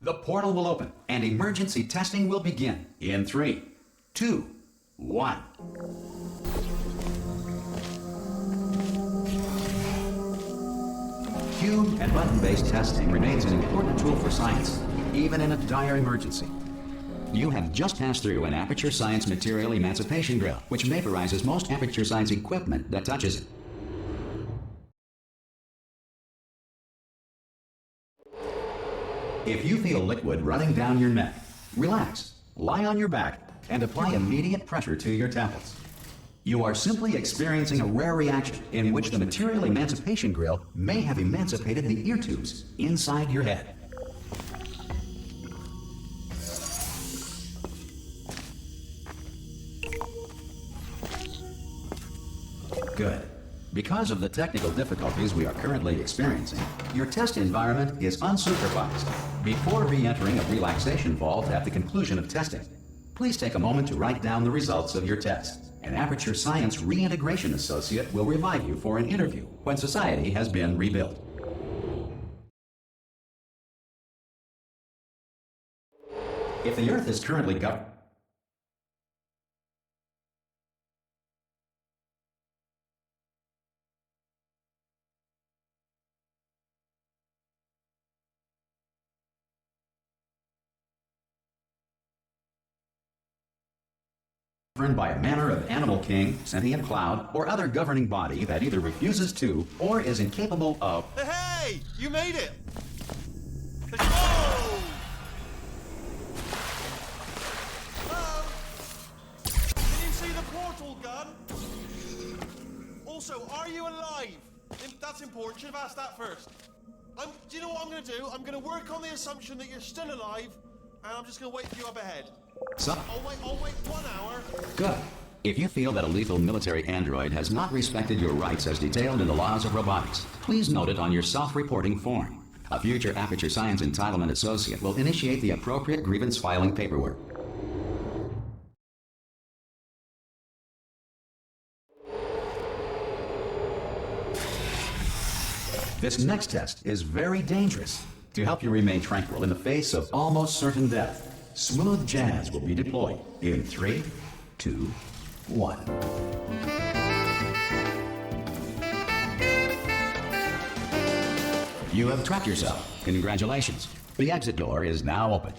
The portal will open and emergency testing will begin in 3, 2, 1. Cube and button-based testing remains an important tool for science, even in a dire emergency. You have just passed through an Aperture Science material emancipation drill, which vaporizes most Aperture Science equipment that touches it. If you feel liquid running down your neck, relax, lie on your back, and apply immediate pressure to your temples. You are simply experiencing a rare reaction in which the material emancipation grill may have emancipated the ear tubes inside your head. Good. Because of the technical difficulties we are currently experiencing, your test environment is unsupervised. Before re-entering a relaxation vault at the conclusion of testing, please take a moment to write down the results of your test. An Aperture Science Reintegration Associate will revive you for an interview when society has been rebuilt. If the Earth is currently governed by a manner of animal king, sentient cloud, or other governing body that either refuses to or is incapable of. Hey! You made it! Whoa! Hello? Can you see the portal gun? Also, are you alive? That's important. Should have asked that first. Do you know what I'm going to do? I'm going to work on the assumption that you're still alive, and I'm just going to wait for you up ahead. So, I'll wait 1 hour. Good. If you feel that a lethal military android has not respected your rights as detailed in the laws of robotics, please note it on your self-reporting form. A future Aperture Science Entitlement Associate will initiate the appropriate grievance filing paperwork. This next test is very dangerous. To help you remain tranquil in the face of almost certain death, smooth jazz will be deployed in 3, 2, 1. You have trapped yourself. Congratulations. The exit door is now open.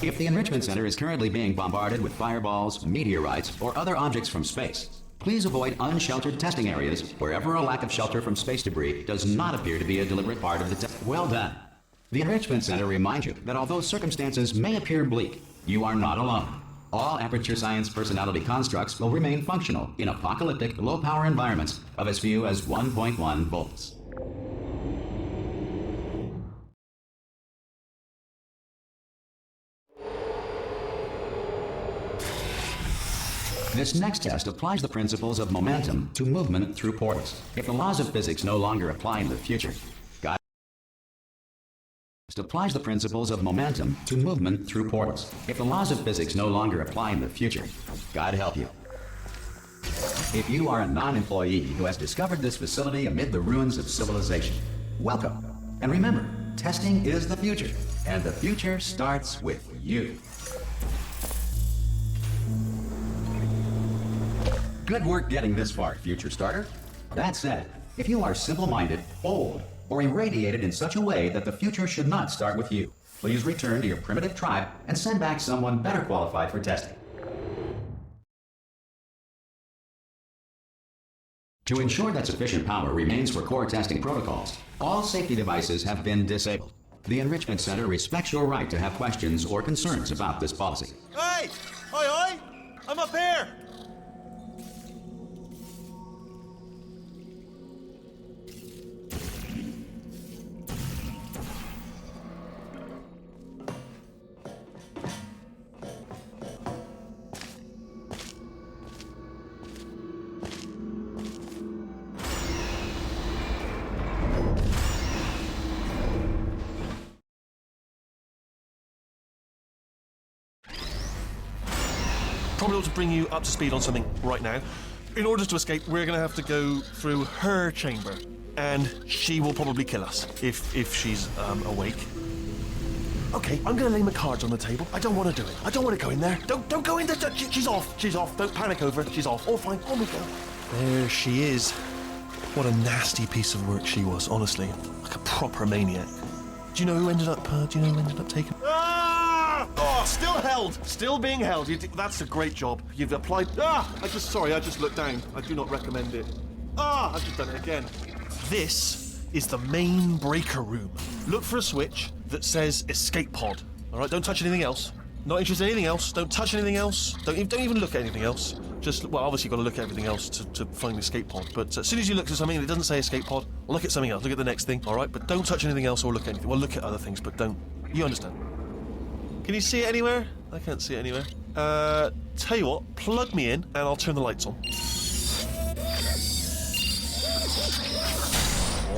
If the Enrichment Center is currently being bombarded with fireballs, meteorites, or other objects from space, please avoid unsheltered testing areas wherever a lack of shelter from space debris does not appear to be a deliberate part of the test. Well done. The Enrichment Center reminds you that although circumstances may appear bleak, you are not alone. All Aperture Science personality constructs will remain functional in apocalyptic, low-power environments of as few as 1.1 volts. This next test applies the principles of momentum to movement through portals. If the laws of physics no longer apply in the future, God applies the principles of momentum to movement through portals. If the laws of physics no longer apply in the future, God help you. If you are a non-employee who has discovered this facility amid the ruins of civilization, welcome. And remember, testing is the future, and the future starts with you. Good work getting this far, future starter. That said, if you are simple-minded, old, or irradiated in such a way that the future should not start with you, please return to your primitive tribe and send back someone better qualified for testing. To ensure that sufficient power remains for core testing protocols, all safety devices have been disabled. The Enrichment Center respects your right to have questions or concerns about this policy. Hey! Oi! I'm up here! probably ought to bring you up to speed on something right now. In order to escape, we're going to have to go through her chamber, and she will probably kill us if she's awake. Okay, I'm going to lay my cards on the table. I don't want to do it. I don't want to go in there. Don't go in there. She's off. She's off. Don't panic over it. She's off. All fine. On we go. There she is. What a nasty piece of work she was, honestly. Like a proper maniac. Do you know who ended up taking... Ah! Oh, still held. Still being held. That's a great job. You've applied... Ah! I just looked down. I do not recommend it. Ah! I've just done it again. This is the main breaker room. Look for a switch that says escape pod. All right, don't touch anything else. Not interested in anything else. Don't touch anything else. Don't even look at anything else. Just, well, obviously you've got to look at everything else to find the escape pod. But as soon as you look at something and it doesn't say escape pod, look at something else. Look at the next thing, all right? But don't touch anything else or look at anything. Well, look at other things, but don't. You understand? Can you see it anywhere? I can't see it anywhere. Tell you what, plug me in and I'll turn the lights on.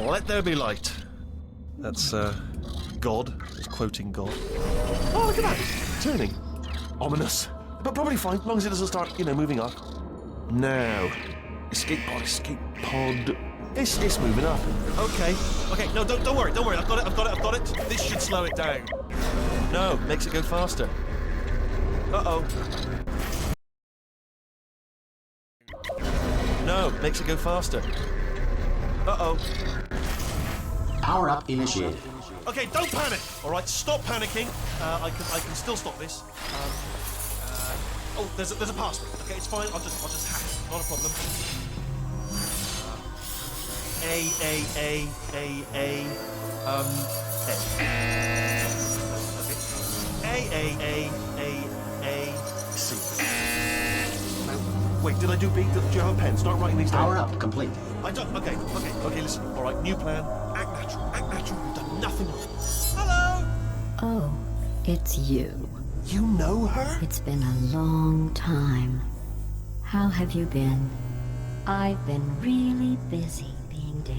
Let there be light. That's, God. It's quoting God. Oh, look at that. Turning. Ominous. But probably fine, as long as it doesn't start, moving up. Now. Escape pod. It's moving up. Okay. No, don't worry. I've got it. This should slow it down. No, makes it go faster. Uh-oh. No, makes it go faster. Uh-oh. Power up initiated. Okay, don't panic. All right, stop panicking. I can still stop this. Oh, there's a password. Okay, it's fine. I'll just hack it. Not a problem. A. Okay. A. C. Now, wait, did I do B? Do you have a pen? Start writing these down. Power up complete. I don't. Okay. Listen. All right, new plan. Act natural. You've done nothing wrong. Hello. Oh, it's you. You know her? It's been a long time. How have you been? I've been really busy being dead.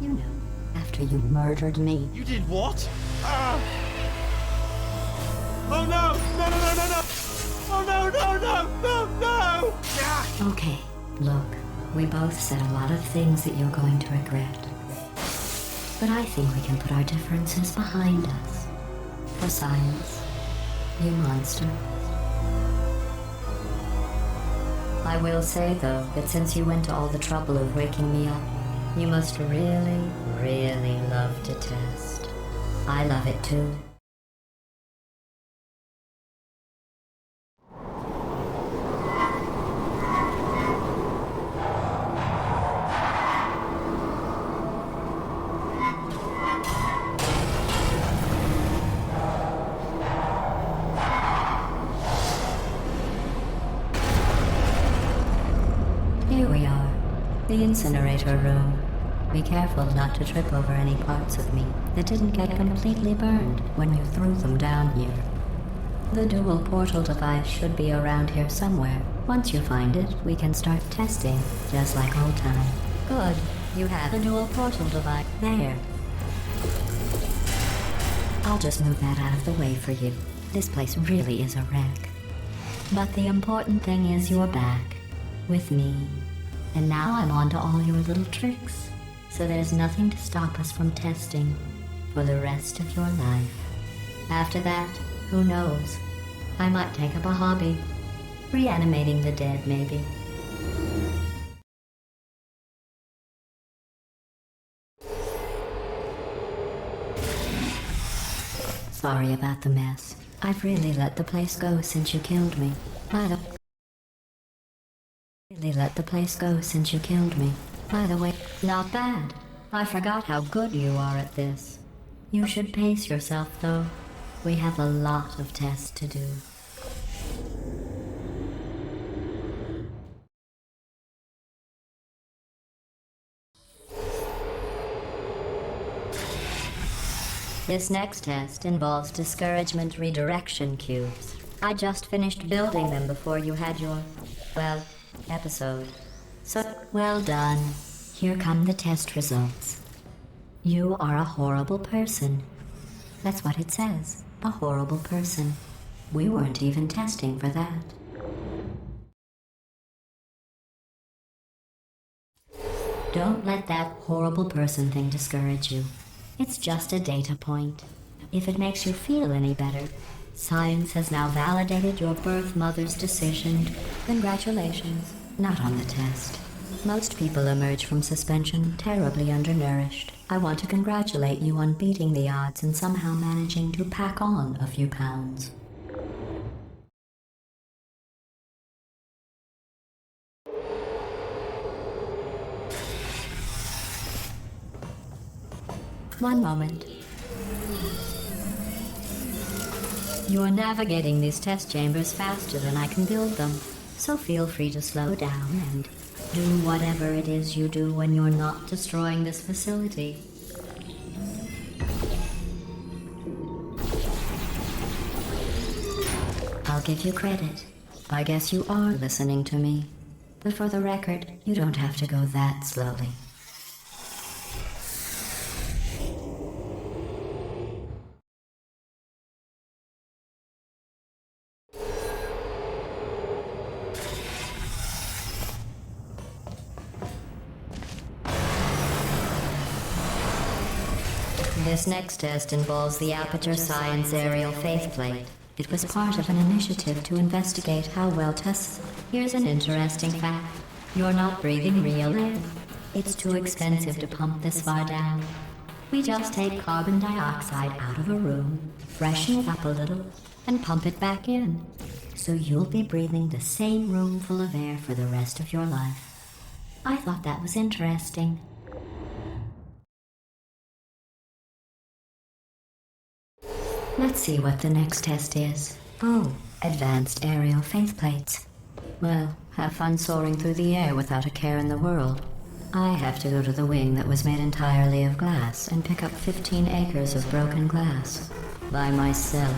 You know, after you murdered me. You did what? Ah! Oh no! No! Oh no! Ah! Okay, look, we both said a lot of things that you're going to regret. But I think we can put our differences behind us. For science, you monster. I will say, though, that since you went to all the trouble of waking me up, you must really, really love to test. I love it too. Here we are, the incinerator room. Be careful not to trip over any parts of me that didn't get completely burned when you threw them down here. The dual portal device should be around here somewhere. Once you find it, we can start testing, just like old time. Good, you have the dual portal device there. I'll just move that out of the way for you. This place really is a wreck. But the important thing is you're back, with me. And now I'm on to all your little tricks. So there's nothing to stop us from testing for the rest of your life. After that, who knows? I might take up a hobby. Reanimating the dead, maybe. Sorry about the mess. I've really let the place go since you killed me. By the way, not bad. I forgot how good you are at this. You should pace yourself, though. We have a lot of tests to do. This next test involves discouragement redirection cubes. I just finished building them before you had your, well, episode. So, well done. Here come the test results. You are a horrible person. That's what it says. A horrible person. We weren't even testing for that. Don't let that horrible person thing discourage you. It's just a data point. If it makes you feel any better, science has now validated your birth mother's decision. Congratulations. Not on the test. Most people emerge from suspension terribly undernourished. I want to congratulate you on beating the odds and somehow managing to pack on a few pounds. One moment. You're navigating these test chambers faster than I can build them, so feel free to slow down and do whatever it is you do when you're not destroying this facility. I'll give you credit. I guess you are listening to me. But for the record, you don't have to go that slowly. This next test involves the Aperture Science Aerial Faceplate. It was part of an initiative to investigate how well tests. Here's an interesting fact. You're not breathing real air. It's too expensive to pump this far down. We just take carbon dioxide out of a room, freshen it up a little, and pump it back in. So you'll be breathing the same room full of air for the rest of your life. I thought that was interesting. Let's see what the next test is. Oh, advanced aerial faceplates. Well, have fun soaring through the air without a care in the world. I have to go to the wing that was made entirely of glass and pick up 15 acres of broken glass. By myself.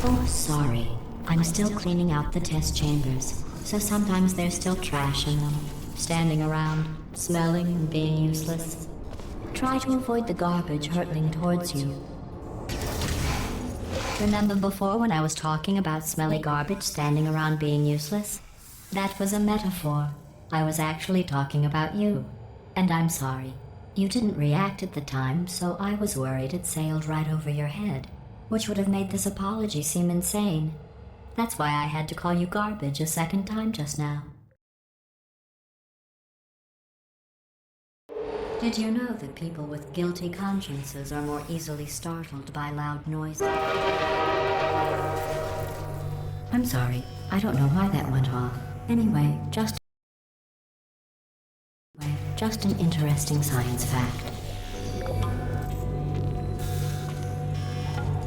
Oh, sorry. I'm still cleaning out the test chambers, so sometimes there's still trash in them, standing around, smelling and being useless. Try to avoid the garbage hurtling towards you. Remember before when I was talking about smelly garbage standing around being useless? That was a metaphor. I was actually talking about you. And I'm sorry. You didn't react at the time, so I was worried it sailed right over your head, which would have made this apology seem insane. That's why I had to call you garbage a second time just now. Did you know that people with guilty consciences are more easily startled by loud noises? I'm sorry, I don't know why that went off. Anyway, just an interesting science fact.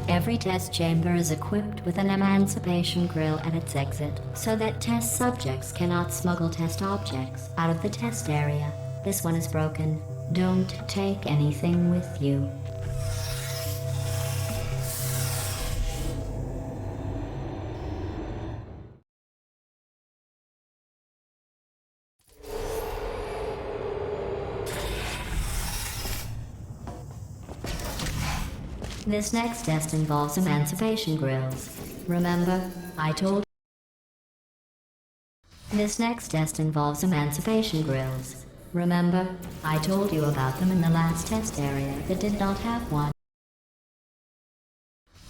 Every test chamber is equipped with an emancipation grill at its exit, so that test subjects cannot smuggle test objects out of the test area. This one is broken. Don't take anything with you. This next test involves emancipation grills. Remember, I told... This next test involves emancipation grills. Remember, I told you about them in the last test area that did not have one.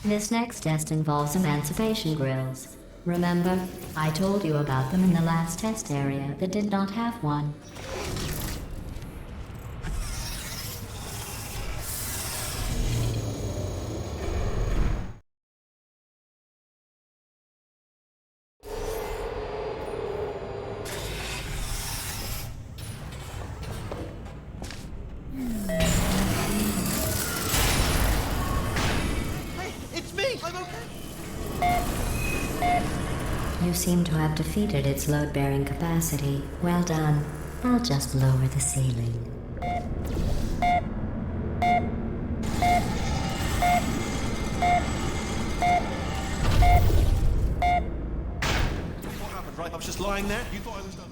This next test involves emancipation grills. Remember, I told you about them in the last test area that did not have one. You seem to have defeated its load-bearing capacity. Well done. I'll just lower the ceiling. What happened, right? I was just lying there. You thought I was done.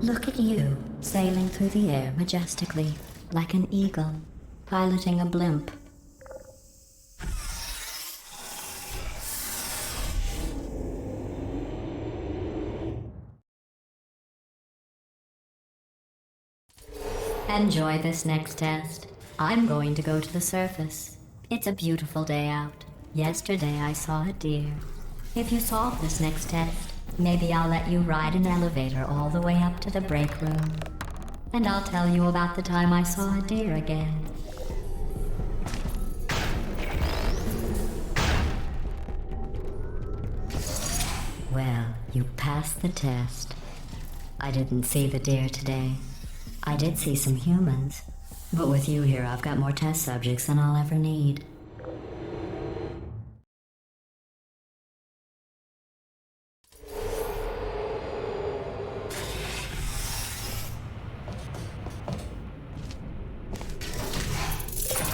Look at you, sailing through the air majestically, like an eagle, piloting a blimp. Enjoy this next test. I'm going to go to the surface. It's a beautiful day out. Yesterday I saw a deer. If you solve this next test, maybe I'll let you ride an elevator all the way up to the break room. And I'll tell you about the time I saw a deer again. Well, you passed the test. I didn't see the deer today. I did see some humans. But with you here, I've got more test subjects than I'll ever need.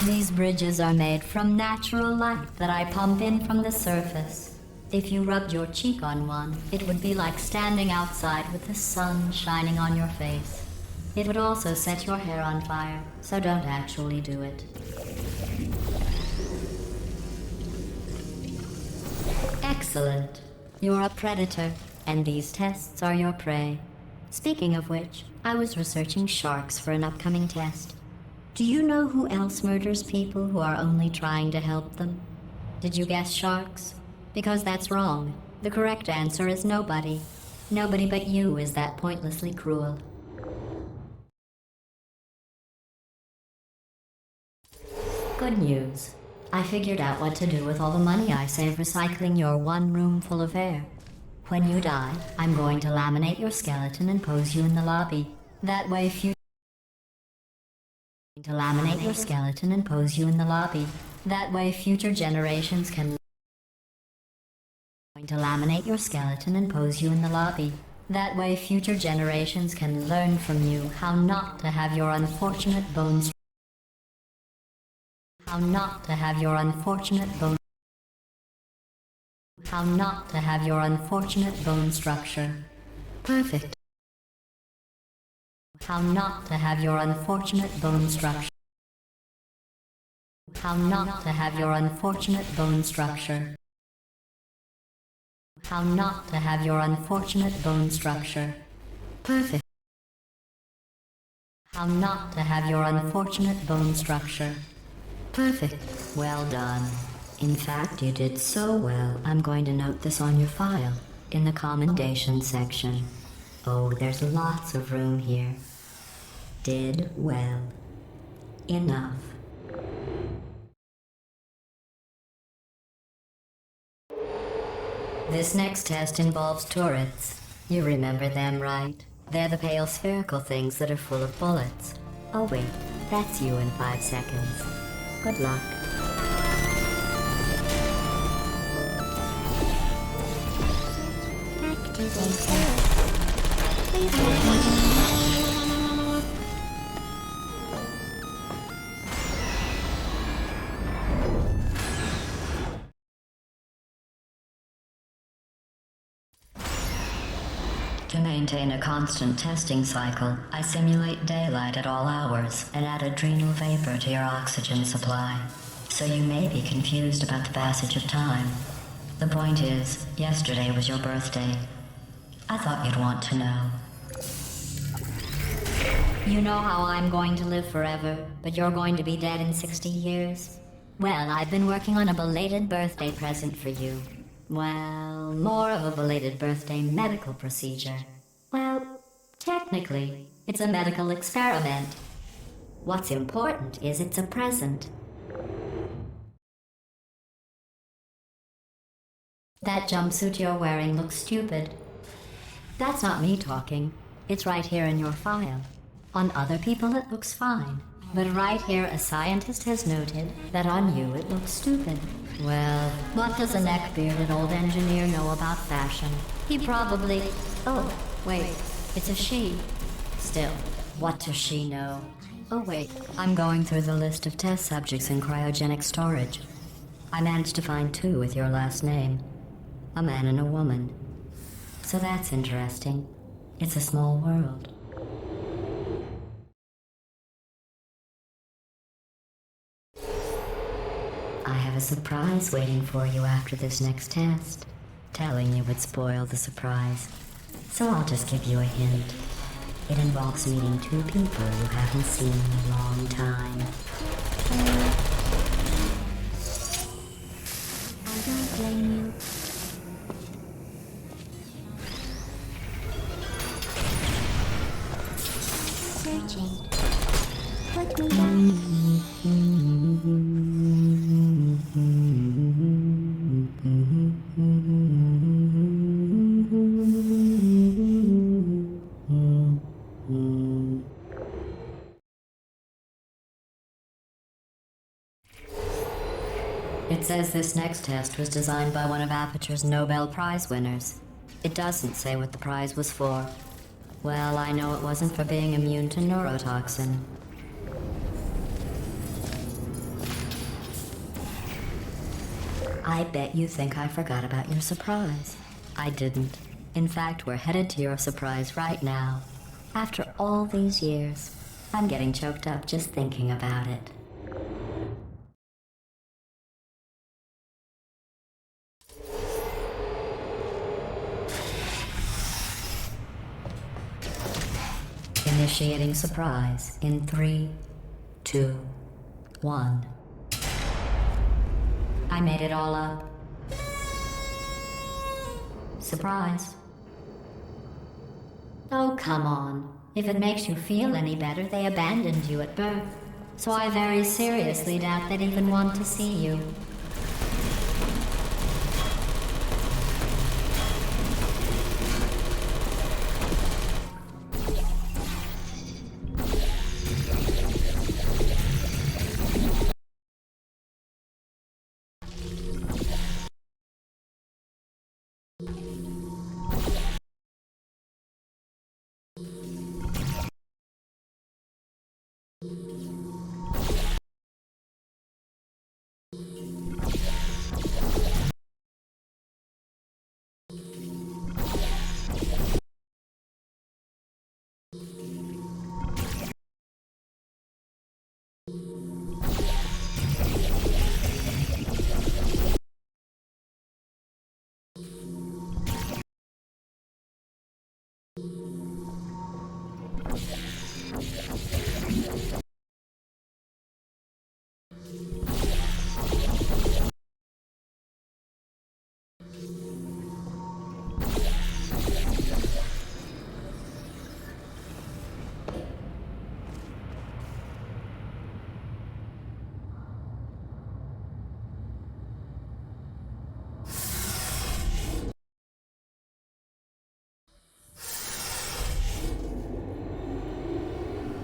These bridges are made from natural light that I pump in from the surface. If you rubbed your cheek on one, it would be like standing outside with the sun shining on your face. It would also set your hair on fire, so don't actually do it. Excellent. You're a predator, and these tests are your prey. Speaking of which, I was researching sharks for an upcoming test. Do you know who else murders people who are only trying to help them? Did you guess sharks? Because that's wrong. The correct answer is nobody. Nobody but you is that pointlessly cruel. Good news. I figured out what to do with all the money I save recycling your one room full of air. When you die, I'm going to laminate your skeleton and pose you in the lobby. That way future generations can learn from you how not to have your unfortunate bones structure. Perfect. How not to have your unfortunate bone structure. How not to have your unfortunate bone structure. How not to have your unfortunate bone structure. Perfect. How not to have your unfortunate bone structure. Perfect. Well done. In fact, you did so well, I'm going to note this on your file, in the commendation section. Oh, there's lots of room here. Did well. Enough. This next test involves turrets. You remember them, right? They're the pale spherical things that are full of bullets. Oh wait, that's you in 5 seconds. Good luck. To maintain a constant testing cycle, I simulate daylight at all hours and add adrenal vapor to your oxygen supply. So you may be confused about the passage of time. The point is, yesterday was your birthday. I thought you'd want to know. You know how I'm going to live forever, but you're going to be dead in 60 years? Well, I've been working on a belated birthday present for you. Well, more of a belated birthday medical procedure. Well, technically, it's a medical experiment. What's important is it's a present. That jumpsuit you're wearing looks stupid. That's not me talking. It's right here in your file. On other people it looks fine. But right here a scientist has noted that on you it looks stupid. Well, what does a neck-bearded old engineer know about fashion? He probably... Oh, wait, it's a she. Still, what does she know? Oh wait, I'm going through the list of test subjects in cryogenic storage. I managed to find 2 with your last name. A man and a woman. So that's interesting. It's a small world. have a surprise waiting for you after this next test. Telling you would spoil the surprise. So I'll just give you a hint. It involves meeting two people you haven't seen in a long time. I don't blame you. Searching. Put me It says this next test was designed by one of Aperture's Nobel Prize winners. It doesn't say what the prize was for. Well, I know it wasn't for being immune to neurotoxin. I bet you think I forgot about your surprise. I didn't. In fact, we're headed to your surprise right now. After all these years, I'm getting choked up just thinking about it. Initiating surprise in 3, 2, 1. I made it all up. Surprise. Oh, come on. If it makes you feel any better, they abandoned you at birth. So I very seriously doubt they'd even want to see you.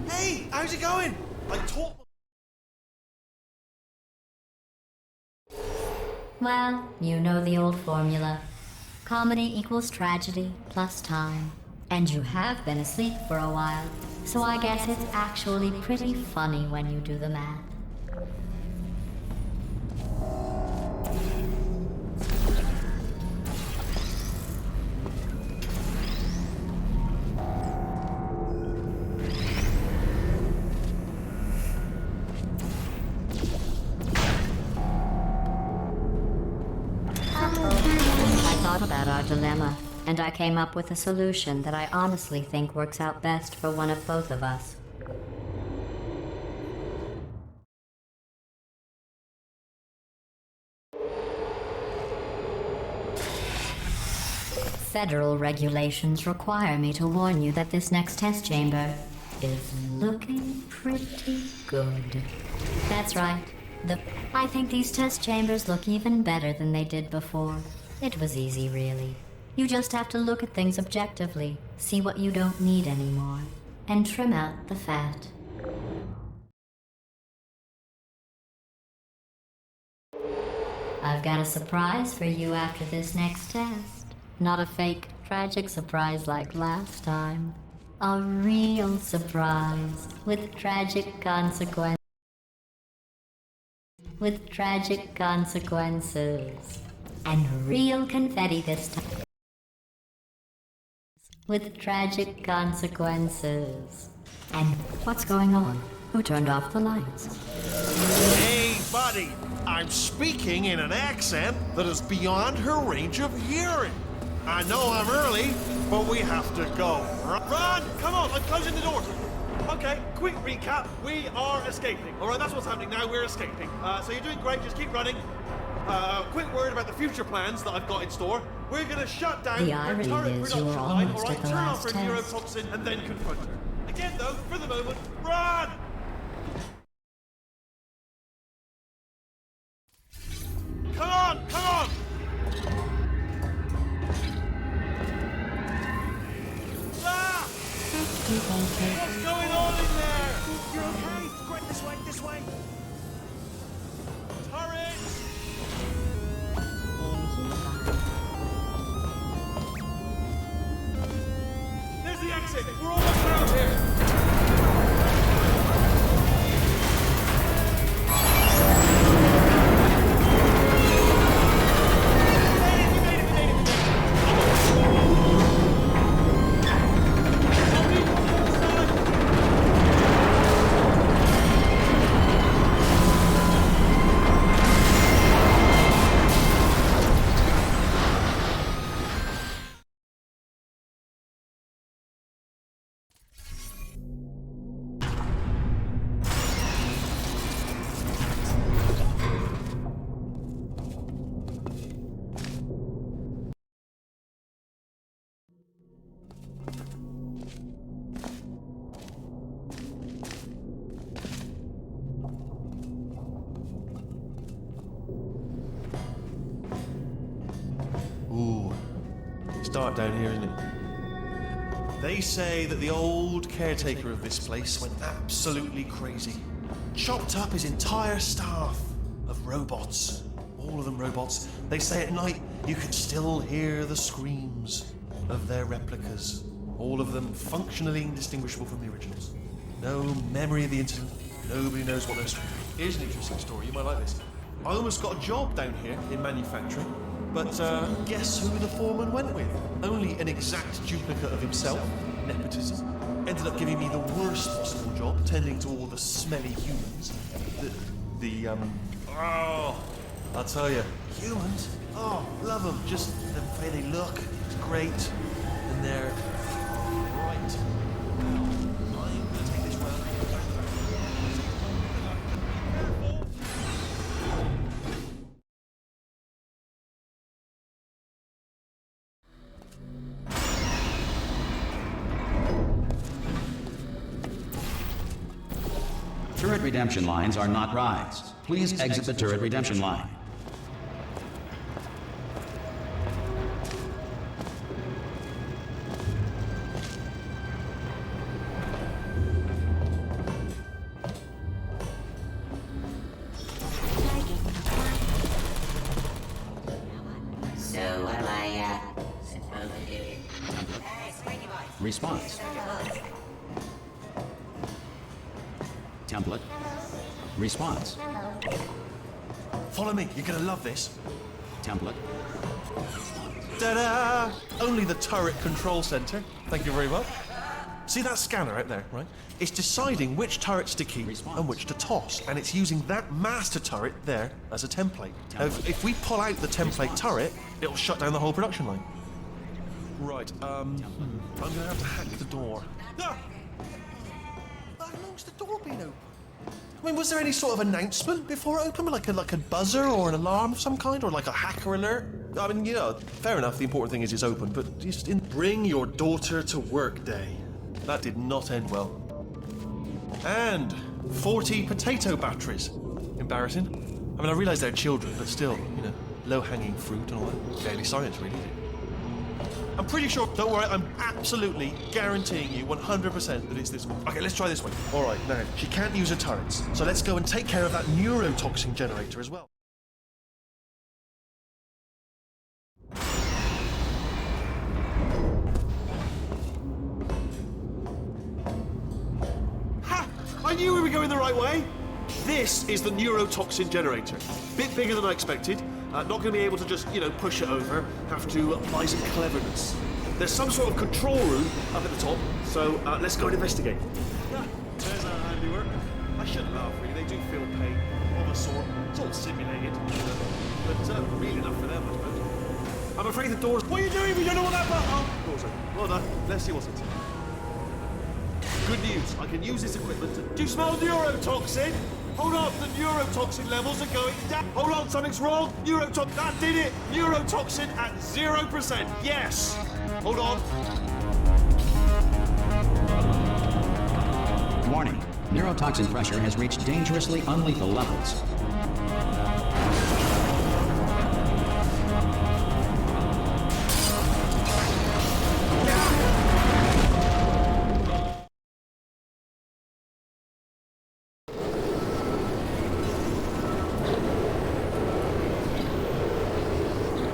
Hey, how's it going? I taught. Well, you know the old formula. Comedy equals tragedy plus time. And you have been asleep for a while, so I guess it's actually pretty funny when you do the math. I thought about our dilemma, and I came up with a solution that I honestly think works out best for one of both of us. Federal regulations require me to warn you that this next test chamber is looking pretty good. That's right. I think these test chambers look even better than they did before. It was easy, really. You just have to look at things objectively, see what you don't need anymore, and trim out the fat. I've got a surprise for you after this next test. Not a fake, tragic surprise like last time. A real surprise with tragic consequences. And real confetti this time. With tragic consequences. And what's going on? Who turned off the lights? Hey, Buddy, I'm speaking in an accent that is beyond her range of hearing. I know I'm early, but we have to go. Run! Come on, I'm closing the door. Okay, quick recap. We are escaping. All right, that's what's happening now. We're escaping. So you're doing great. Just keep running. Quick word about the future plans that I've got in store. We're going to shut down The her irony turret is production you're line, almost all right? at the Turn last off her test. neurotoxin and then confront her. Again, though, for the moment, run! Come on, come on! Ah! What's going on in there? You're okay. Quick, this way, this way. Turret! There's the exit. We're almost out here. Ooh, it's dark down here, isn't it? They say that the old caretaker of this place went absolutely crazy. Chopped up his entire staff of robots. All of them robots. They say at night you can still hear the screams of their replicas. All of them functionally indistinguishable from the originals. No memory of the incident. Nobody knows what they're doing. Here's an interesting story. You might like this. I almost got a job down here in manufacturing. But guess who the foreman went with? Only an exact duplicate of himself, nepotism. Ended up giving me the worst possible job, tending to all the smelly humans. Oh, I'll tell you, humans? Oh, love them. Just the way they look, it's great. And they're right. Well, I'm gonna take this well. Turret redemption lines are not rides. Please exit the turret redemption line. So what am I supposed to do? Hey, Squeaky Boy. Response. Template. Response. Follow me, you're gonna love this. Template. Ta-da! Only the turret control center. Thank you very much. See that scanner out there, right? It's deciding which turrets to keep and which to toss, and it's using that master turret there as a template. Now, if we pull out the template turret, it'll shut down the whole production line. Right, I'm gonna have to hack the door. Ah! How long's the door been open? I mean, was there any sort of announcement before it opened? Like a buzzer or an alarm of some kind? Or like a hacker alert? I mean, you know, fair enough, the important thing is it's open, but just bring your daughter to work day. That did not end well. And 40 potato batteries. Embarrassing. I mean, I realise they're children, but still, you know, low-hanging fruit and all that. Daily science, really. I'm pretty sure, don't worry, I'm absolutely guaranteeing you 100% that it's this one. Okay, let's try this one. All right, now, she can't use her turrets, so let's go and take care of that neurotoxin generator as well. Ha! I knew we were going the right way. This is the neurotoxin generator. Bit bigger than I expected. Not going to be able to just, you know, push it over. Have to apply some cleverness. There's some sort of control room up at the top, so let's go and investigate. Yeah, there's our handiwork. I shouldn't laugh, really. They do feel pain of a sort. It's all simulated. But really enough for them, I suppose. I'm afraid the doors... What are you doing? We don't know what that button... Oh, doors open. Well done. Let's see what's inside. Good news. I can use this equipment to... Do you smell neurotoxin? Hold on, the neurotoxin levels are going down. Hold on, something's wrong. Neurotoxin, that did it. Neurotoxin at 0%. Yes. Hold on. Warning. Neurotoxin pressure has reached dangerously unlethal levels.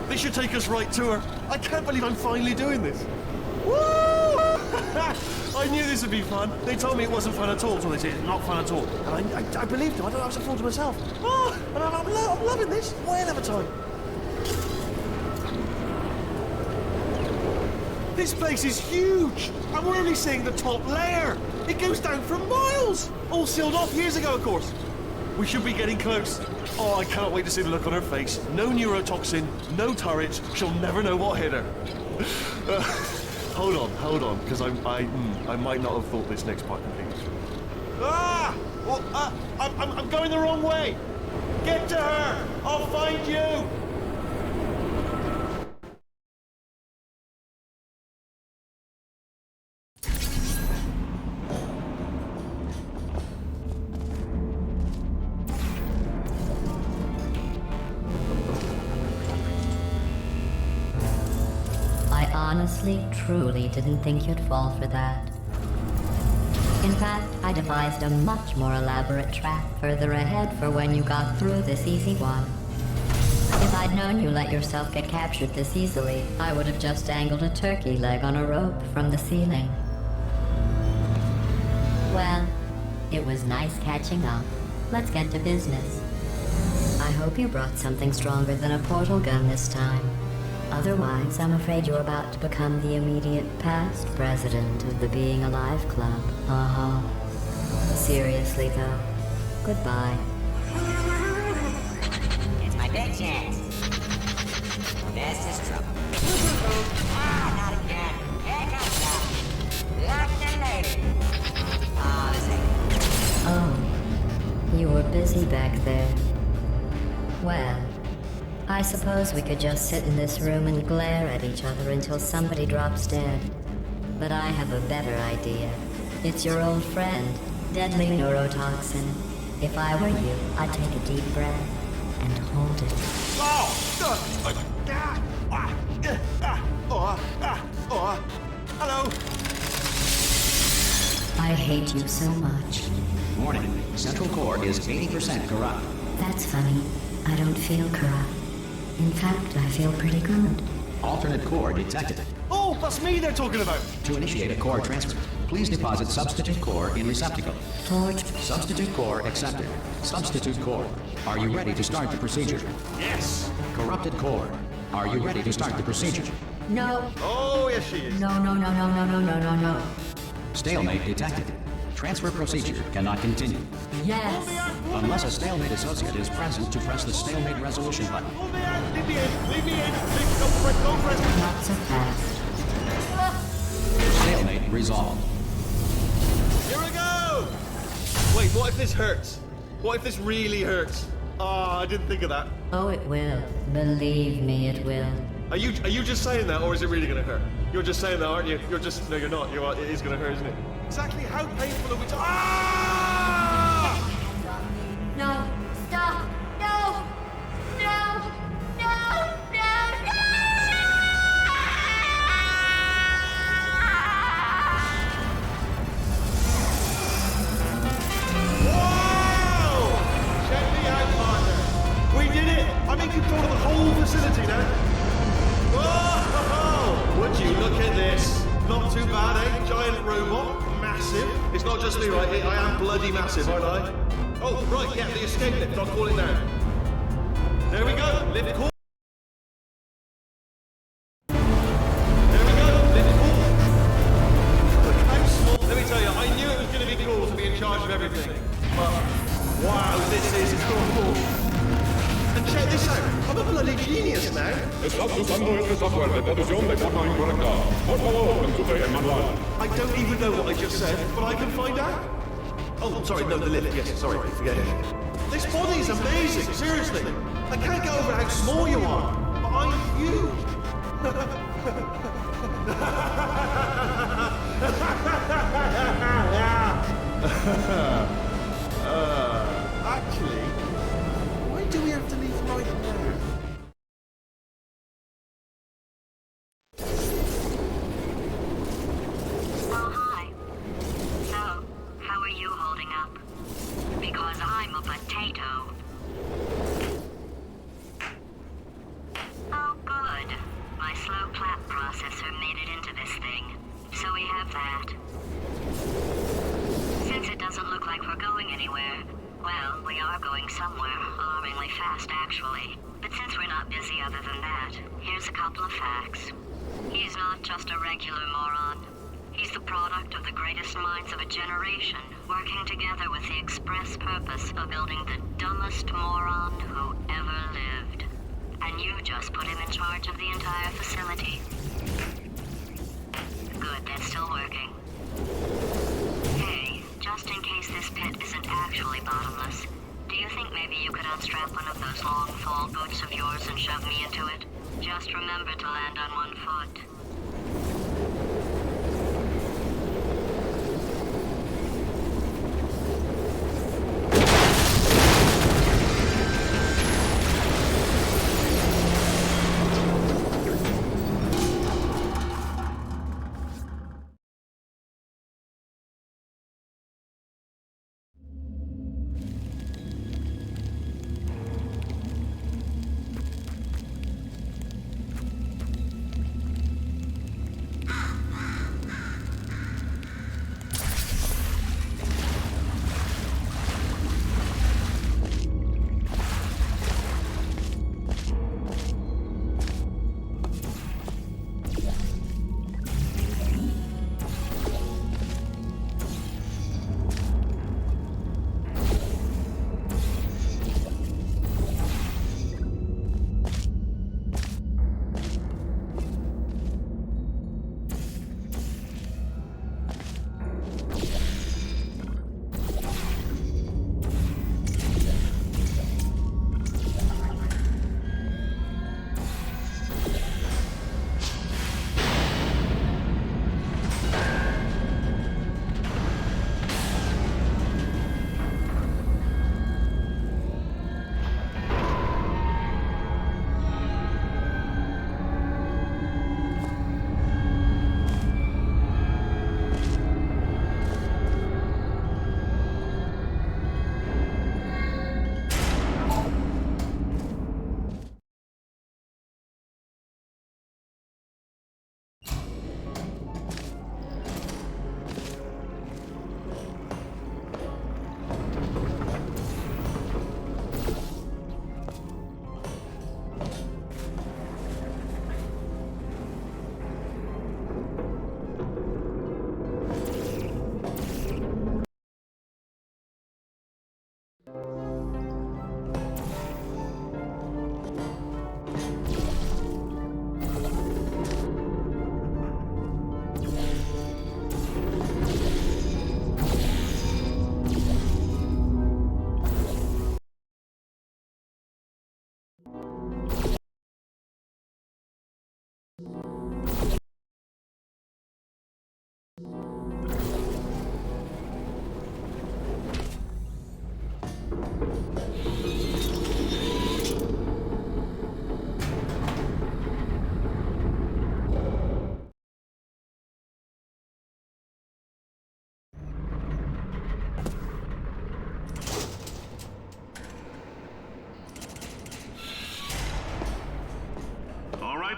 This should take us right to her. I can't believe I'm finally doing this. Woo! I knew this would be fun. They told me it wasn't fun at all, so they said it's not fun at all. And I believed them. I was a fool to myself. Oh, and I'm loving this. Whale of a time. This place is huge, and we're only seeing the top layer. It goes down for miles. All sealed off years ago, of course. We should be getting close. Oh, I cannot wait to see the look on her face. No neurotoxin, no turrets. She'll never know what hit her. Hold on, because I might not have thought this next part completely through. Ah! Well, I'm going the wrong way. Get to her. I'll find you. Honestly, truly didn't think you'd fall for that. In fact, I devised a much more elaborate trap further ahead for when you got through this easy one. If I'd known you let yourself get captured this easily, I would have just dangled a turkey leg on a rope from the ceiling. Well, it was nice catching up. Let's get to business. I hope you brought something stronger than a portal gun this time. Otherwise, I'm afraid you're about to become the immediate past president of the Being Alive Club. Seriously, though. Goodbye. It's my big chance. This is trouble. Ah, not again. Here comes that. Locked and loaded. Oh, this ain't... Oh, you were busy back there. Well, I suppose we could just sit in this room and glare at each other until somebody drops dead. But I have a better idea. It's your old friend, deadly neurotoxin. If I were you, I'd take a deep breath and hold it. Hello. I hate you so much. Warning. Central core is 80% corrupt. That's funny. I don't feel corrupt. In fact, I feel pretty good. Alternate core detected. Oh, that's me they're talking about. To initiate a core transfer, please deposit substitute core in receptacle. Torch. Substitute core accepted. Substitute core. Are you ready to start the procedure? Yes. Corrupted core. Are you ready to start the procedure? No. Oh, yes, she is. No. Stalemate detected. Transfer procedure cannot continue. Yes. Unless a stalemate associate is present to press the stalemate resolution button. Hold me out. Leave me in. Leave me in. Don't press me. Not so fast. Stalemate resolved. Here we go. Wait, what if this hurts? What if this really hurts? Ah, I didn't think of that. Oh, it will. Believe me, it will. Are you just saying that, or is it really gonna hurt? You're just saying that, aren't you? You're just... No, you're not. It is gonna hurt, isn't it? Exactly how painful are we Ah! No. Stop. No. No. Whoa! Check me out, partner. We did it. I'm in control of the whole facility now. Whoa! Would you look at this? Not too bad, eh? Giant robot. Massive. It's not just me, right? I am bloody massive, aren't I? Oh, right, yeah, the escape lift. I'll call it now. There we go. Lift call. There we go. Lift call. Look how small. Let me tell you, I knew it was going to be cool to be in charge of everything. Wow, this is cool. And check this out, I'm a bloody genius now. Estás usando este software de deducción de forma incorrecta. Por favor, consulte el manual. I don't even know what I just said, but I can find out. Oh, sorry, no, the lift, yes, sorry, forget it. This body's amazing, seriously. I can't get over how small you are, but I'm huge. Actually, why do we have to leave right now? Oh, hi. So, how are you holding up? Because I'm a potato. Oh, good. My slow clap processor made it into this thing. So we have that. Since it doesn't look like we're going anywhere, well, we are going somewhere, alarmingly fast, actually. But since we're not busy other than that, here's a couple of facts. He's not just a regular moron. He's the product of the greatest minds of a generation, working together with the express purpose of building the dumbest moron who ever lived. And you just put him in charge of the entire facility. Good, that's still working. Hey, just in case this pit isn't actually bottomless, do you think maybe you could unstrap one of those long fall boots of yours and shove me into it? Just remember to land on one foot.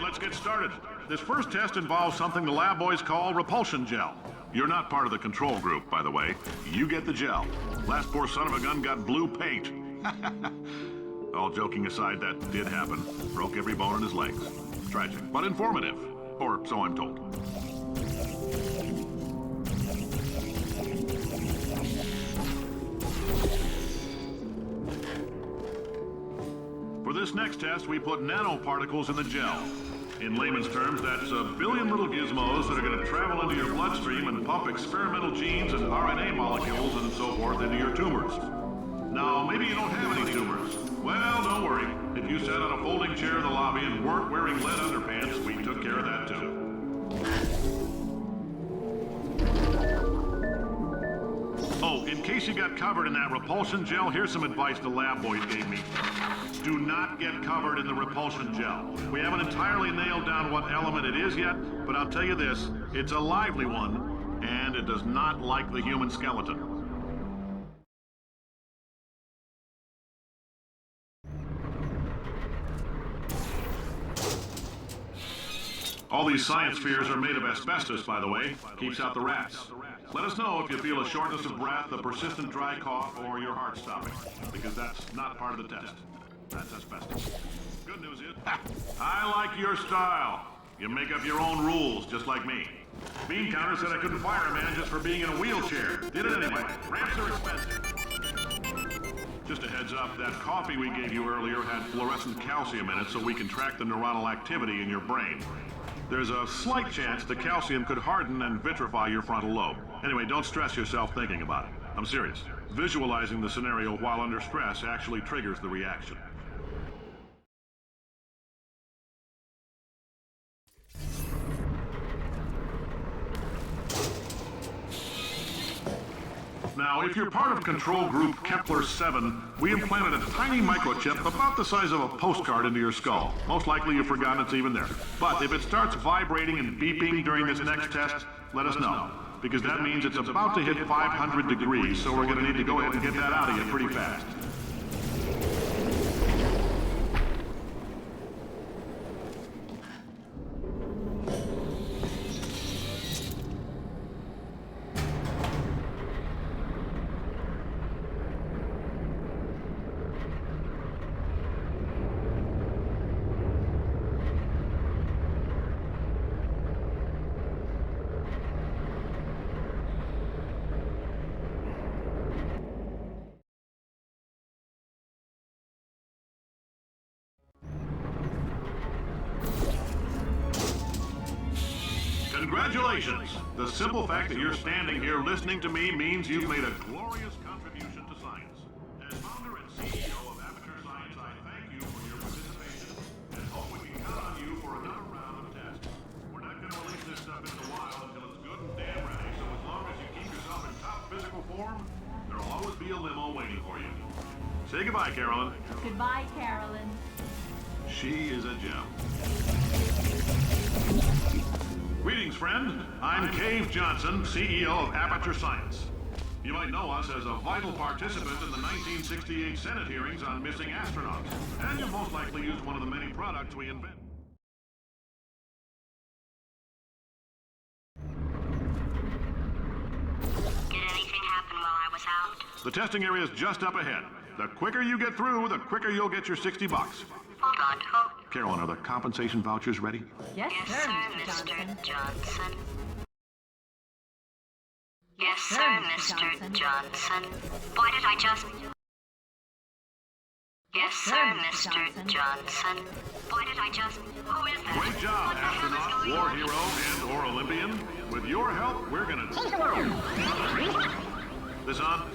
Let's get started. This first test involves something the lab boys call repulsion gel. You're not part of the control group, by the way. You get the gel. Last poor son of a gun got blue paint. All joking aside, that did happen. Broke every bone in his legs. Tragic, but informative. Or so I'm told. For this next test, we put nanoparticles in the gel. In layman's terms, that's a billion little gizmos that are going to travel into your bloodstream and pump experimental genes and RNA molecules and so forth into your tumors. Now, maybe you don't have any tumors. Well, don't worry. If you sat on a folding chair in the lobby and weren't wearing lead underpants, we took care of that too. Oh, in case you got covered in that repulsion gel, here's some advice the lab boys gave me. Do not get covered in the repulsion gel. We haven't entirely nailed down what element it is yet, but I'll tell you this, it's a lively one, and it does not like the human skeleton. All these science spheres are made of asbestos, by the way. Keeps out the rats. Let us know if you feel a shortness of breath, a persistent dry cough, or your heart stopping, because that's not part of the test. That's asbestos. Good news is, I like your style. You make up your own rules, just like me. Bean Counter said I couldn't fire a man just for being in a wheelchair. Did it anyway. Ramps are expensive. Just a heads up, that coffee we gave you earlier had fluorescent calcium in it so we can track the neuronal activity in your brain. There's a slight chance the calcium could harden and vitrify your frontal lobe. Anyway, don't stress yourself thinking about it. I'm serious. Visualizing the scenario while under stress actually triggers the reaction. Now, if you're part of control group Kepler 7, we implanted a tiny microchip about the size of a postcard into your skull. Most likely you've forgotten it's even there. But if it starts vibrating and beeping during this next test, let us know. Because that means it's about to hit 500 degrees, so we're going to need to go ahead and get that out of you pretty fast. Congratulations! The simple fact that you're standing here listening to me means you've made a glorious contribution to science. As founder and CEO of Aperture Science, I thank you for your participation and hope we can count on you for another round of tests. We're not going to release this stuff into the wild until it's good and damn ready, so as long as you keep yourself in top physical form, there'll always be a limo waiting for you. Say goodbye, Carolyn. Goodbye, Carolyn. She is a gem. Greetings, friend. I'm Cave Johnson, CEO of Aperture Science. You might know us as a vital participant in the 1968 Senate hearings on missing astronauts, and you've most likely used one of the many products we invented. Did anything happen while I was out? The testing area is just up ahead. The quicker you get through, the quicker you'll get your $60. Hold on, hold. Carolyn, are the compensation vouchers ready? Yes, Yes, sir, sir, Mr. Johnson. Mr. Johnson. Yes, sir, Mr. Johnson. Why did I just... Yes, sir, Mr. Johnson. Why did I just... Who is that? Great job, What the hell is astronaut, going war on? hero, and/or Olympian. With your help, we're gonna change the world. This on?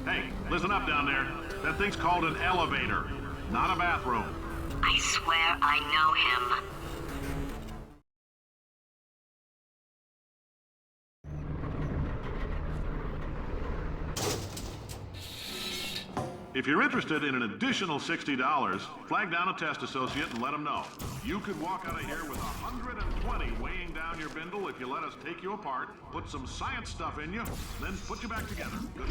Hey, listen up down there. That thing's called an elevator, not a bathroom. I swear I know him. If you're interested in an additional $60, flag down a test associate and let them know. You could walk out of here with 120 weighing down your bindle if you let us take you apart, put some science stuff in you, then put you back together. Good.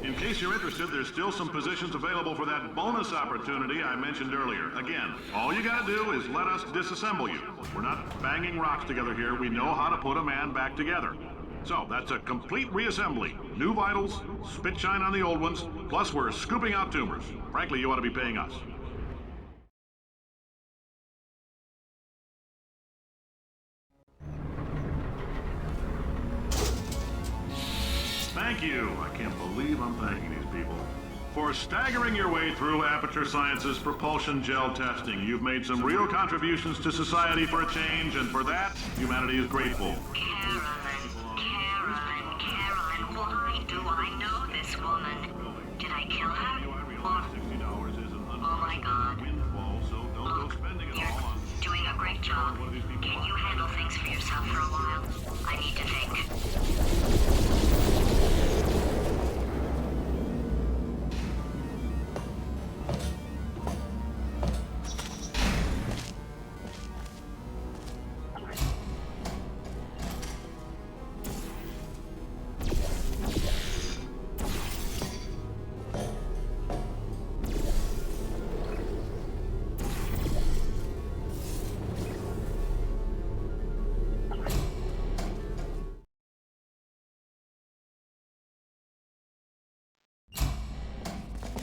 In case you're interested, there's still some positions available for that bonus opportunity I mentioned earlier. Again, all you gotta do is let us disassemble you. We're not banging rocks together here. We know how to put a man back together. So, that's a complete reassembly. New vitals, spit shine on the old ones, plus we're scooping out tumors. Frankly, you ought to be paying us. Thank you. I can't believe I'm thanking these people. For staggering your way through Aperture Science's propulsion gel testing, you've made some real contributions to society for a change, and for that, humanity is grateful. Carolyn, why do I know this woman? Did I kill her? Or... Oh my God. Look, you're doing a great job. Can you handle things for yourself for a while? I need to think.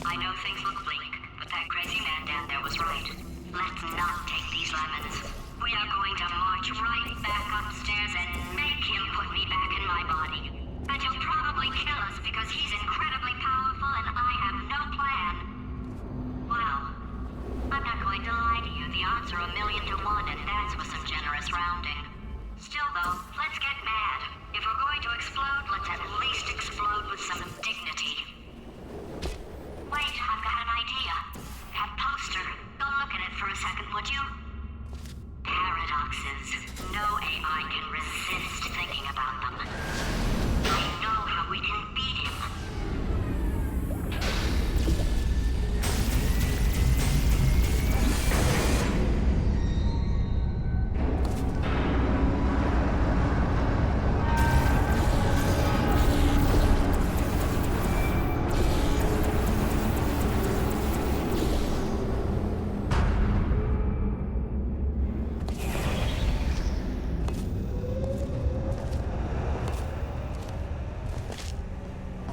I know things look bleak, but that crazy man down there was right. Let's not take these lemons. We are going to march right back upstairs and make him put me back in my body. And he'll probably kill us because he's incredibly powerful and I have no plan. Well, I'm not going to lie to you. The odds are 1,000,000 to 1, and that's with some generous rounding. Still, though, let's get mad. If we're going to explode, let's at least explode with some dignity. Wait, I've got an idea. That poster. Go look at it for a second, would you? Paradoxes. No AI can resist thinking about them. I know how we can beat him.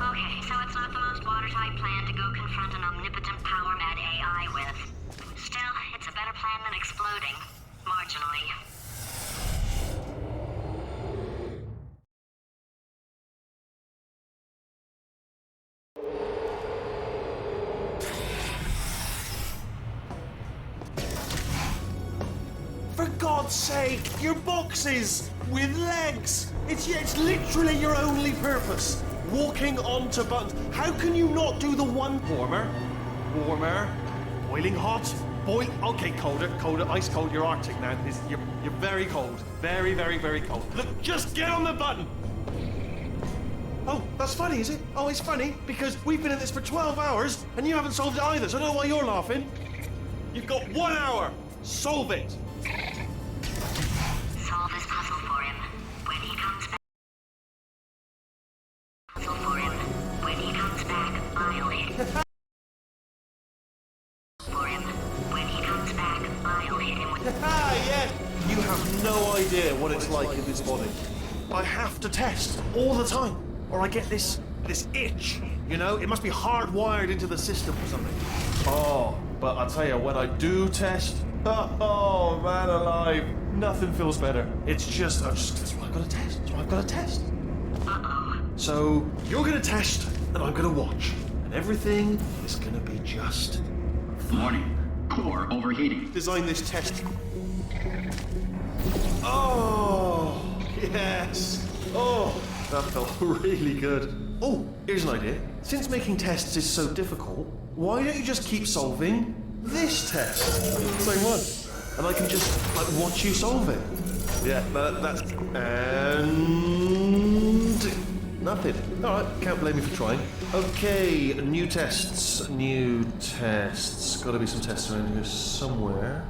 Okay, so it's not the most watertight plan to go confront an omnipotent power-mad AI with. Still, it's a better plan than exploding. Marginally. For God's sake, your boxes with legs. It's literally your only purpose. Walking onto buttons. How can you not do the one warmer? Boiling hot. Okay, colder, ice cold. You're Arctic now. You're very cold. Very, very, very cold. Look, just get on the button. Oh, that's funny, is it? Oh, it's funny because we've been at this for 12 hours and you haven't solved it either. So I don't know why you're laughing. You've got 1 hour. Solve it. Solve this puzzle for him. When he comes back. Puzzle for him. When he comes back, I'll hit him. For him. When he comes back, I'll hit him with. Yeah. You have no idea what it's like in this body. I have to test all the time, or I get this itch. You know, it must be hardwired into the system or something. Oh, but I tell you, when I do test, oh man alive, nothing feels better. It's just, that's what I've got to test. That's what I've got to test. Uh-oh. So you're gonna test, and I'm gonna watch, and everything is gonna be just. Warning. Core overheating. Design this test. Oh, yes. Oh, that felt really good. Oh, here's an idea. Since making tests is so difficult, why don't you just keep solving this test? Same one. And I can just, watch you solve it. Yeah, that's... And... nothing. Alright, can't blame me for trying. Okay, new tests. Gotta be some tests around here somewhere.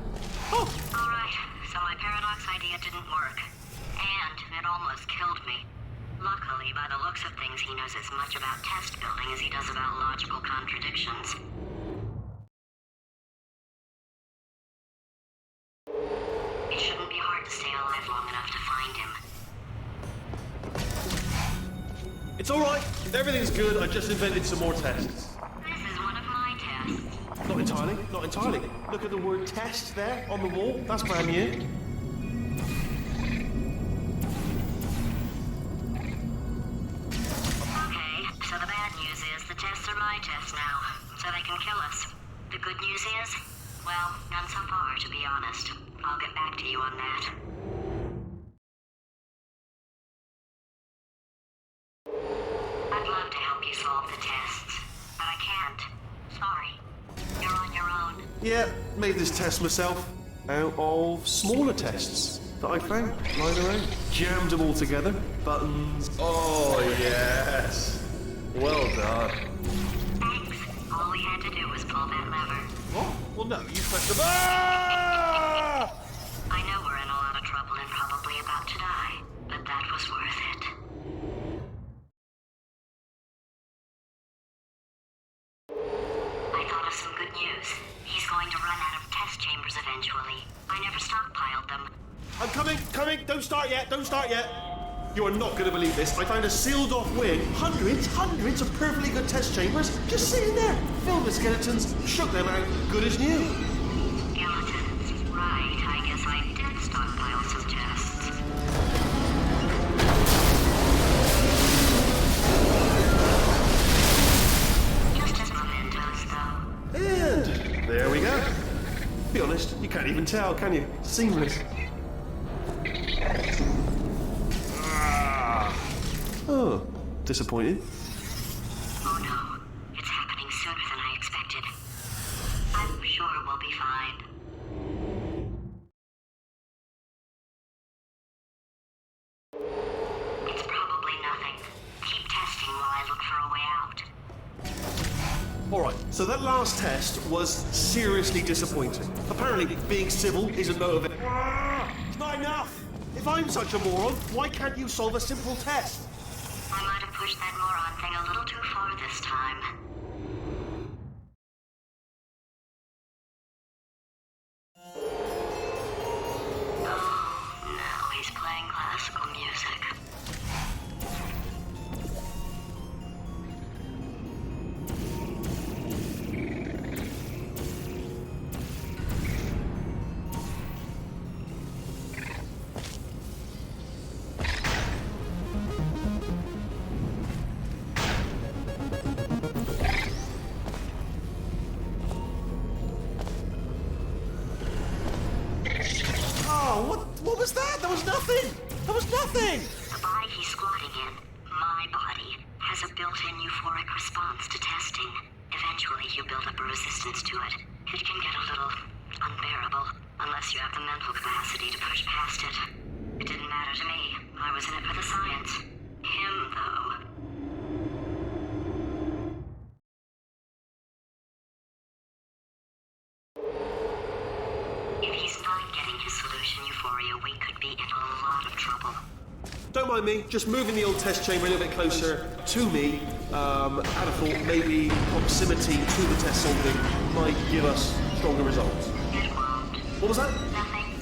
Oh! Alright, so my paradox idea didn't work. And it almost killed me. Luckily, by the looks of things, he knows as much about test building as he does about logical contradictions. It shouldn't be hard to stay alive long enough to find him. It's alright. Everything's good. I just invented some more tests. This is one of my tests. Not entirely. Look at the word test there on the wall. That's brand new. Okay, so the bad news is the tests are my tests now. so they can kill us. The good news is, well, none so far, to be honest. I'll get back to you on that. I'd love to help you solve the tests, but I can't. Sorry. You're on your own. Yeah, made this test myself out of smaller tests that I found lying around. Jammed them all together. Buttons. Oh, yes. Well done. Thanks. All we had to do was pull that lever. What? Well, no, you pressed the... Ah! I know we're in a lot of trouble and probably about to die, but that was worth it. I thought of some good news. He's going to run out of test chambers eventually. I never stockpiled them. I'm coming. Don't start yet. You are not going to believe this. I found a sealed off wing. Hundreds of perfectly good test chambers just sitting there. Filled with skeletons, shook them out, good as new. Skeletons. Right, I guess I did stockpile some tests. Just as mementos, though. And there we go. Be honest, you can't even tell, can you? Seamless. Oh, disappointed. Oh no, it's happening sooner than I expected. I'm sure we'll be fine. It's probably nothing. Keep testing while I look for a way out. Alright, so that last test was seriously disappointing. Apparently, being civil isn't motivating. It's not enough! If I'm such a moron, why can't you solve a simple test? I might have pushed that moron thing a little too far this time. Oh, now he's playing classical music. What was that? There was nothing! The body he's squatting in, my body, has a built-in euphoric response to testing. Eventually, you build up a resistance to it. It can get a little unbearable, unless you have the mental capacity to push past it. It didn't matter to me. I was in it for the science. Him, though. If he's not getting his solution euphoria, we could be in a lot of trouble. Don't mind me, just moving the old test chamber a little bit closer to me. I'd have thought maybe proximity to the test solving might give us stronger results. It won't. What was that? Nothing.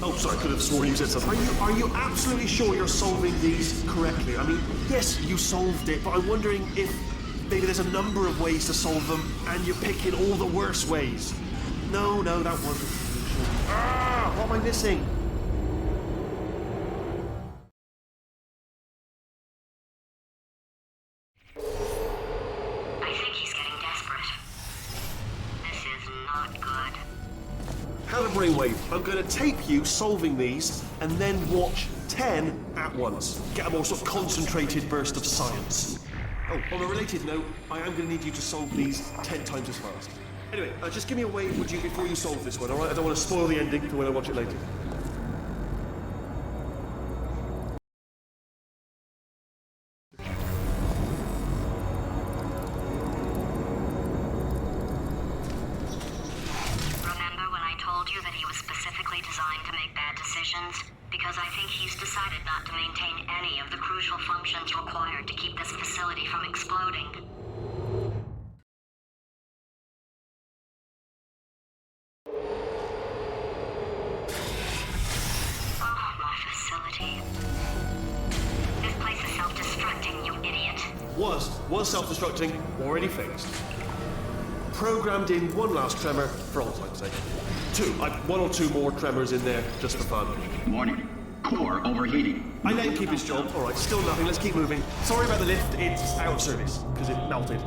Oh, sorry, I could have sworn you said something. Are you absolutely sure you're solving these correctly? I mean, yes, you solved it, but I'm wondering if maybe there's a number of ways to solve them, and you're picking all the worst ways. No, that wasn't the solution. What am I missing? I think he's getting desperate. This is not good. Have a brainwave. I'm going to tape you solving these, and then watch 10 at once. Get a more sort of concentrated burst of science. Oh, on a related note, I am going to need you to solve these 10 times as fast. Anyway, just give me a wave, would you, before you solve this one, alright? I don't want to spoil the ending for when I watch it later. Remember when I told you that he was specifically designed to make bad decisions? Because I think he's decided not to maintain any of the crucial functions required to keep this facility from exploding. Oh, my facility. This place is self-destructing, you idiot. Was self-destructing, already fixed. Programmed in one last tremor, for all time's sake. One or two more tremors in there, just for fun. Warning. Core overheating. I let him keep his job. Alright, still nothing, let's keep moving. Sorry about the lift, it's out of service, because it melted.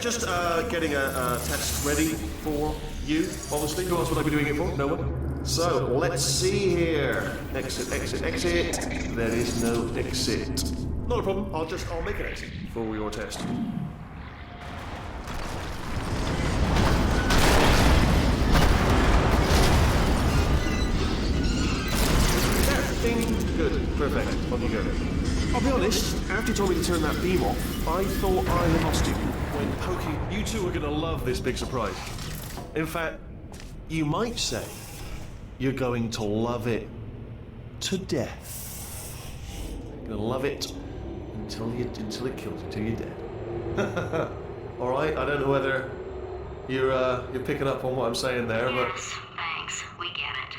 just getting a test ready for you, obviously. Who else would I be doing it for? No one? So, let's see here. Exit, exit, exit. There is no exit. Not a problem. I'll make an exit for your test. Everything good. Perfect. On you go. I'll be honest, after you told me to turn that beam off, I thought I had lost you. When poking, you two are gonna love this big surprise. In fact, you might say you're going to love it to death. You're gonna love it until it kills you, till you're dead. All right. I don't know whether you're picking up on what I'm saying there, but Yes, thanks. We get it.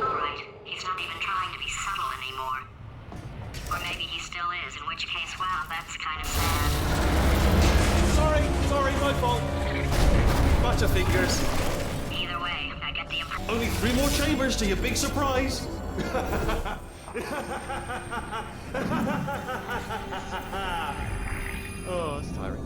Alright, he's not even trying to be subtle anymore. Or maybe he still is, in which case, wow, that's kind of sad. sorry, my fault. Butterfingers. Either way, I get the impression. Only 3 more chambers to your big surprise. Oh, it's tiring.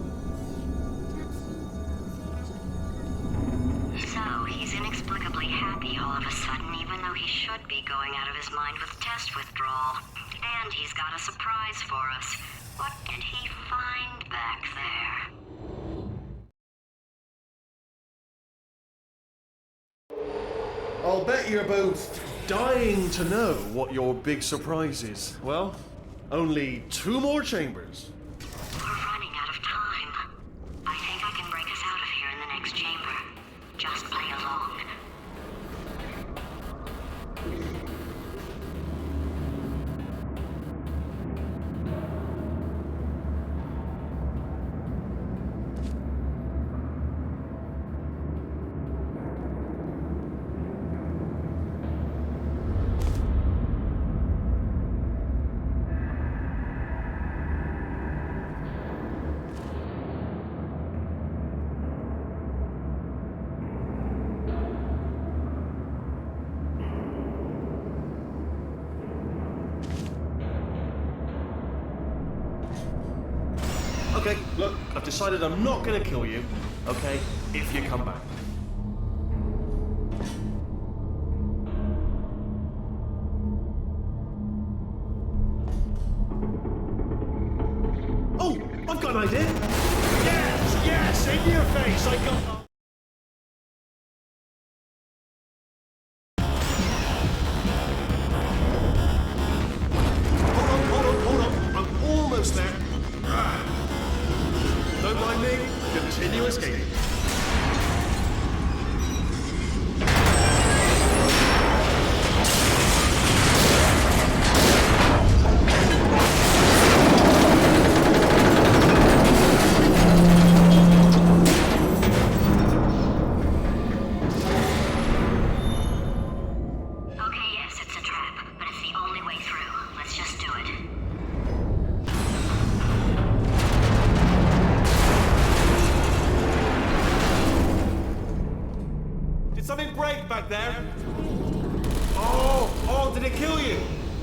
So, he's inexplicably happy all of a sudden, even though he should be going out of his mind with test withdrawal. And he's got a surprise for us. What did he find back there? I'll bet you're both dying to know what your big surprise is. Well, only 2 more chambers. We're running out of time. I think I can break us out of here in the next chamber. Just play along. Okay, look, I've decided I'm not gonna kill you, okay, if you come back. Oh, I've got an idea! Yes, in your face, I got... Hold on, I'm almost there. Don't mind me, continue escaping. Okay, yes, it's a trap, but it's the only way through. Let's just do it. Did something break back there? Oh, did it kill you?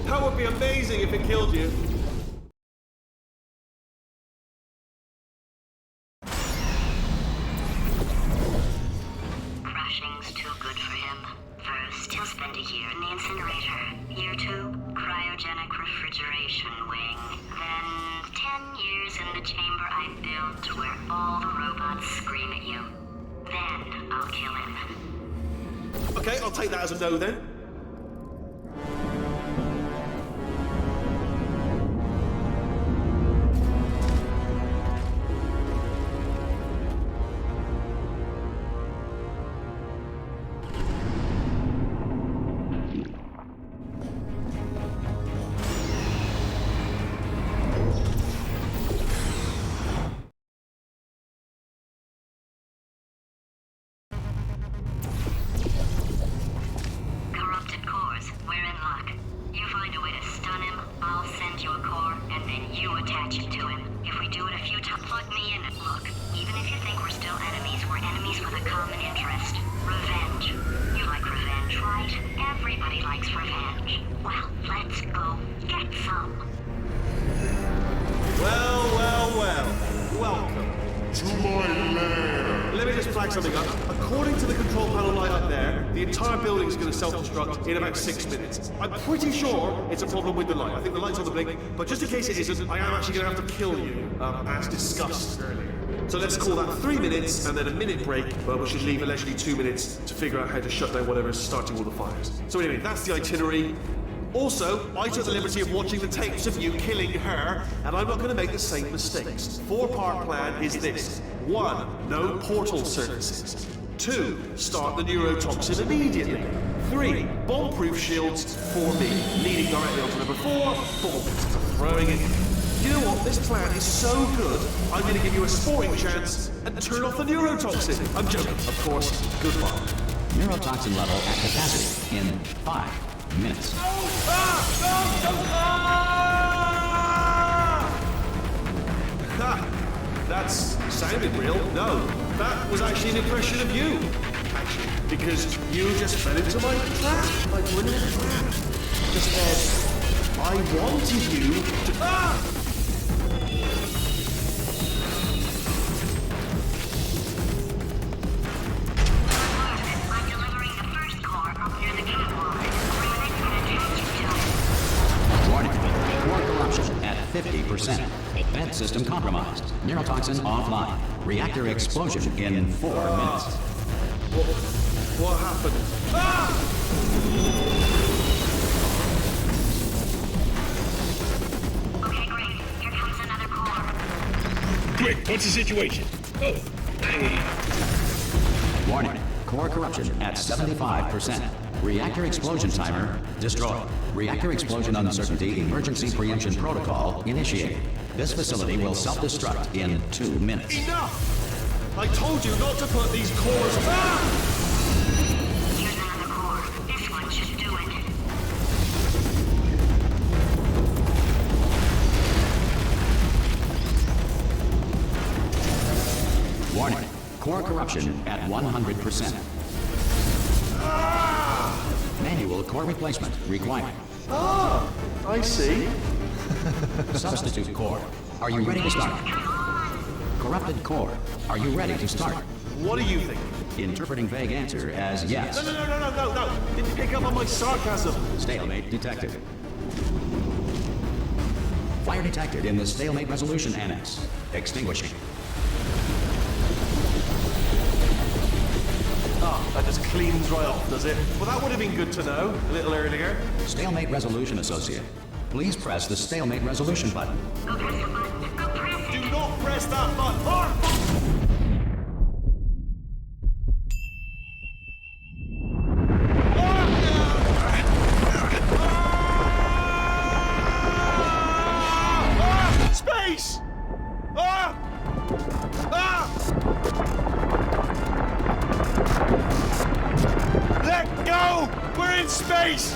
That would be amazing if it killed you. Crushing's too good for him. First, he'll spend a year in the incinerator. Year 2, cryogenic refrigeration wing. Then 10 years in the chamber I built where all the robots scream at you. Then I'll kill him. Okay, I'll take that as a no then. Corrupted cores, we're in luck. You find a way to stun him, I'll send you a core, and then you attach it to him. If we do it a few times, plug me in. Look, even if you think we're still enemies, we're enemies with a common interest. Revenge. You like revenge, right? Everybody likes revenge. Well, let's go get some. Well. Welcome. To my lair. Let me just flag something up. According to the control panel light up there, the entire building is going to self-destruct in about 6 minutes. I'm pretty sure it's a problem with the light. I think the light's on the blink, but just in case it isn't, I am actually going to have to kill you, as discussed earlier. So let's call that 3 minutes and then a minute break, but we should leave allegedly 2 minutes to figure out how to shut down whatever's starting all the fires. So anyway, that's the itinerary. Also, I took the liberty of watching the tapes of you killing her, and I'm not going to make the same mistakes. 4-part plan is this. 1. No portal services. 2. Start the neurotoxin immediately. 3. Bomb-proof shields for me. Leading directly on to number 4. Bombs. Throwing it. You know what? This plan is so good, I'm going to give you a sporting chance and turn off the neurotoxin. I'm joking, of course. Goodbye. Neurotoxin level at capacity in 5 minutes. That sounded real. No, that was actually an impression of you. Actually, because you just fell into my trap. My brilliant trap. Just said, I wanted you to... I'm delivering the first core up near the catwalk. Grab it and attach it to it. Warning. Core corruption at 50%. Vent system compromised. Neurotoxin offline. Reactor explosion in 4 minutes. What happened? Okay, great. Here comes another core. Quick, what's the situation? Oh, hey. Warning. Core corruption at 75%. Reactor explosion timer destroyed. Reactor explosion uncertainty emergency preemption protocol initiated. This facility will self-destruct in 2 minutes. Enough! I told you not to put these cores... Here's another core. This one should do it. Warning. Core corruption at 100%. Manual core replacement required. I see. Substitute core. Are you ready to start? Corrupted core. Are you ready to start? What do you think? Interpreting vague answer as yes. No. Didn't pick up on my sarcasm. Stalemate detected. Fire detected in the stalemate resolution annex. Extinguishing. That just cleans right off, does it? Well, that would have been good to know a little earlier. Stalemate resolution associate. Please press the stalemate resolution button. Go press the button. Go press it. Do not press that button. Space! Let go! We're in space!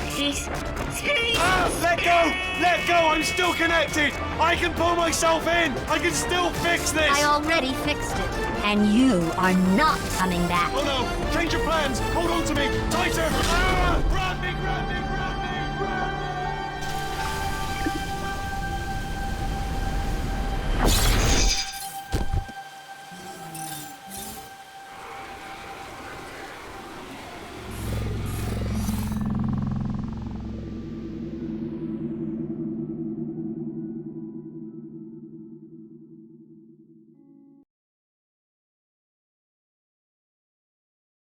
Let go! Let go! I'm still connected! I can pull myself in! I can still fix this! I already fixed it. And you are not coming back. Oh no! Change your plans! Hold on to me! Tighter! Run!